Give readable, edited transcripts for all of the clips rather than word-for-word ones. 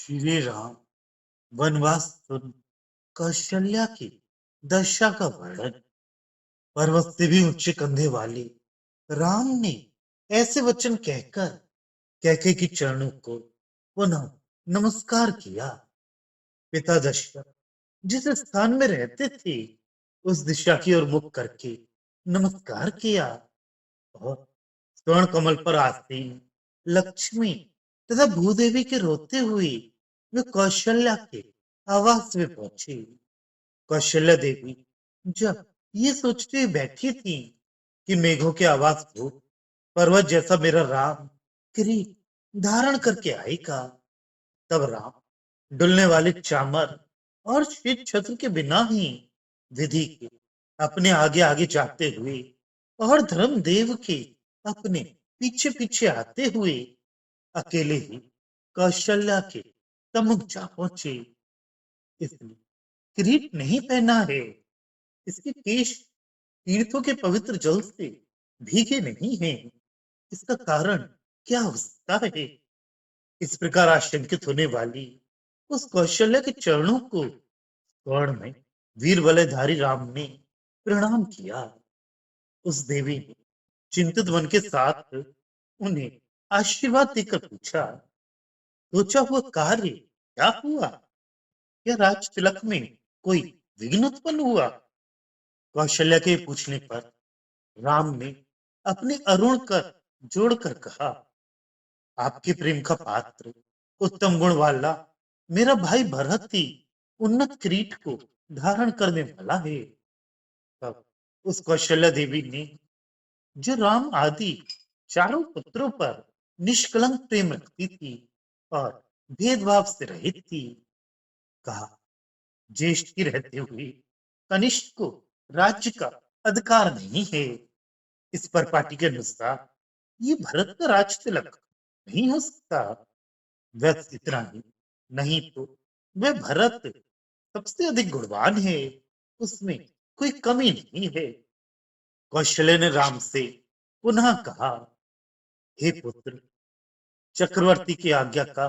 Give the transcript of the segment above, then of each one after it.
श्री राम वनवास सुन कौशल्या की दशा का वर्णन। पर्वत से भी ऊंचे कंधे वाले राम ने ऐसे वचन कहकर कैके की चरणों को पुनः नमस्कार किया। पिता दशरथ जिस स्थान में रहते थे उस दिशा की ओर मुख करके नमस्कार किया और स्वर्ण कमल पर आसीन लक्ष्मी तथा भूदेवी के रोते हुए वे कौशल्या के आवास में पहुंचे। कौशल्या देवी जब ये सोचते हुए बैठी थी कि मेघों के आवाज को पर्वत जैसा मेरा राम किरीट धारण करके आएगा, तब राम डुलने वाले चामर और श्वेत छत्र के बिना ही विधि के अपने आगे आगे जाते हुए और धर्मदेव के अपने पीछे पीछे आते हुए अकेले ही कौशल्या के सम्मुख जा पहुंचे। इसने किरीट नहीं पहना है, इसके केश तीर्थों के पवित्र जल से भीगे नहीं हैं। इसका कारण क्या हो सकता है? इस प्रकार आशंकित होने वाली उस कौशल्य के चरणों को स्वर्ण में वीर वलयधारी राम ने प्रणाम किया। उस देवी ने चिंतित मन के साथ उन्हें आशीर्वाद देकर पूछा, सोचा हुआ कार्य क्या हुआ? या राज तिलक में कोई विघ्न उत्पन्न हुआ? कौशल्या के पूछने पर राम ने अपने अरुण कर जोड़कर कहा, आपके प्रेम का पात्र उत्तम गुण वाला मेरा भाई भरत ही उन्नत किरीट को धारण करने वाला है। तब उस कौशल्या देवी ने जो राम आदि चारों पुत्रों पर निष्कलंक प्रेम रखती थी और भेदभाव से रहित थी, कहा, ज्येष्ठ की रहते हुए कनिष्ठ को राज्य का अधिकार नहीं है। इस पर पार्टी के अनुसार ये भरत का राज तिलक नहीं हो सकता। बस इतना ही नहीं तो वह भरत सबसे अधिक गुणवान है, उसमें कोई कमी नहीं है। कौशल्य ने राम से पुनः कहा, हे पुत्र, चक्रवर्ती की आज्ञा का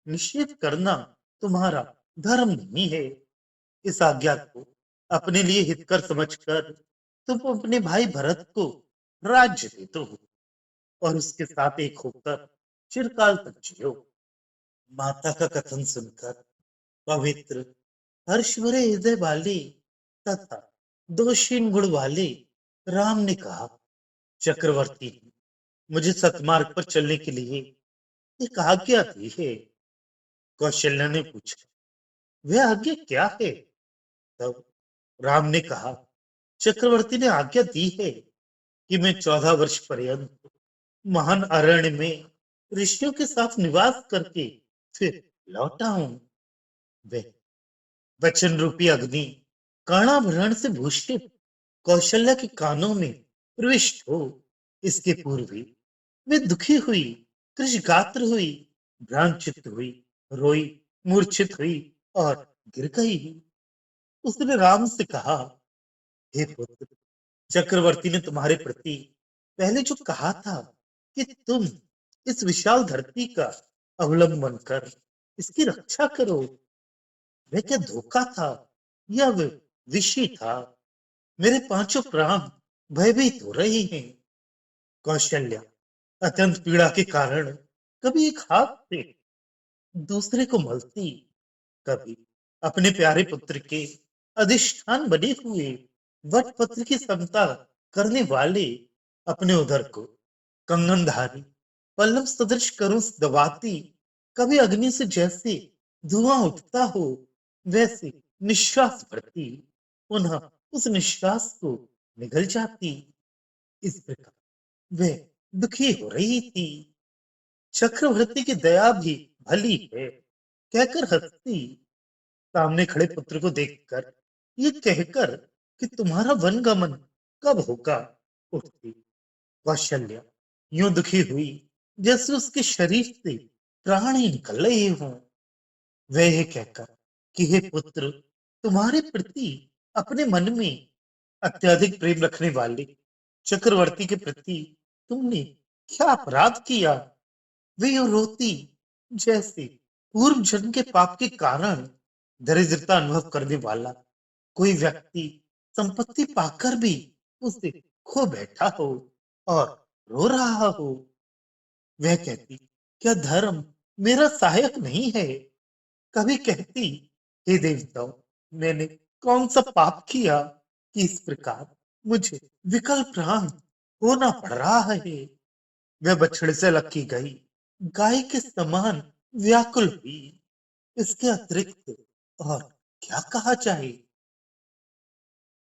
निषेध करना तुम्हारा धर्म नहीं है। इस आज्ञा को अपने लिए हितकर समझकर तुम अपने भाई भरत को राज्य दे दो और उसके साथ एक होकर चिरकाल तक जियो। माता का कथन सुनकर पवित्र हर्ष भरे हृदय वाले तथा दोषहीन गुण वाले राम ने कहा, चक्रवर्ती ने मुझे सतमार्ग पर चलने के लिए एक आज्ञा दी है। कौशल्या ने पूछा, वह आज्ञा क्या है? तब राम ने कहा, चक्रवर्ती ने आज्ञा दी है कि मैं 14 वर्ष पर्यंत महान अरण्य में ऋषियों के साथ निवास करके फिर लौटा हूं। वह वचन रूपी अग्नि कर्णाभरण से भूषित कौशल्या के कानों में प्रविष्ट हो, इसके पूर्व ही वे दुखी हुई, कृशगात्र हुई, भ्रांतचित्त हुई, रोई, मूर्छित हुई और गिर गई। उसने राम से कहा, हे पुत्र, चक्रवर्ती ने तुम्हारे प्रति पहले जो कहा था कि तुम इस विशाल धरती का अवलंबन कर इसकी रक्षा करो, वह क्या धोखा था या वह विषय था? मेरे पांचों प्राण भयभीत हो रहे हैं। कौशल्या अत्यंत पीड़ा के कारण कभी एक हाथ से दूसरे को मलती, कभी अपने प्यारे पुत्र के अधिष्ठान बने हुए वट पत्र की समता करने वाले अपने उदर को कंगनधारी पल्लव सदृश करों से दबाती, कभी अग्नि से जैसे धुआं उठता हो वैसे निश्वास भरती, पुनः उस निश्वास को निगल जाती। इस प्रकार वह दुखी हो रही थी। चक्रवर्ती की दया भी भली है, कहकर हंसती, सामने खड़े पुत्र को देखकर ये कहकर कि तुम्हारा वनगमन कब होगा, उठती। कौशल्या यूं दुखी हुई जैसे उसके शरीर से प्राण ही निकल रहे हों। वह ये कहकर कि हे पुत्र, तुम्हारे प्रति अपने मन में अत्यधिक प्रेम रखने वाले चक्रवर्ती के प्रति तुमने क्या अपराध किया? वे यूं रोती जैसे पूर्व जन्म के पाप के कारण दरिद्रता अनुभव करने वाला कोई व्यक्ति संपत्ति पाकर भी उसे खो बैठा हो और रो रहा हो, वह कहती, क्या धर्म मेरा सहायक नहीं है? कभी कहती, हे देवताओं, मैंने कौन सा पाप किया कि इस प्रकार मुझे विकल प्राण होना पड़ रहा है? वह बछड़े से अलग की गई गाय के समान व्याकुल हुई। इसके अतिरिक्त और क्या कहा जाए?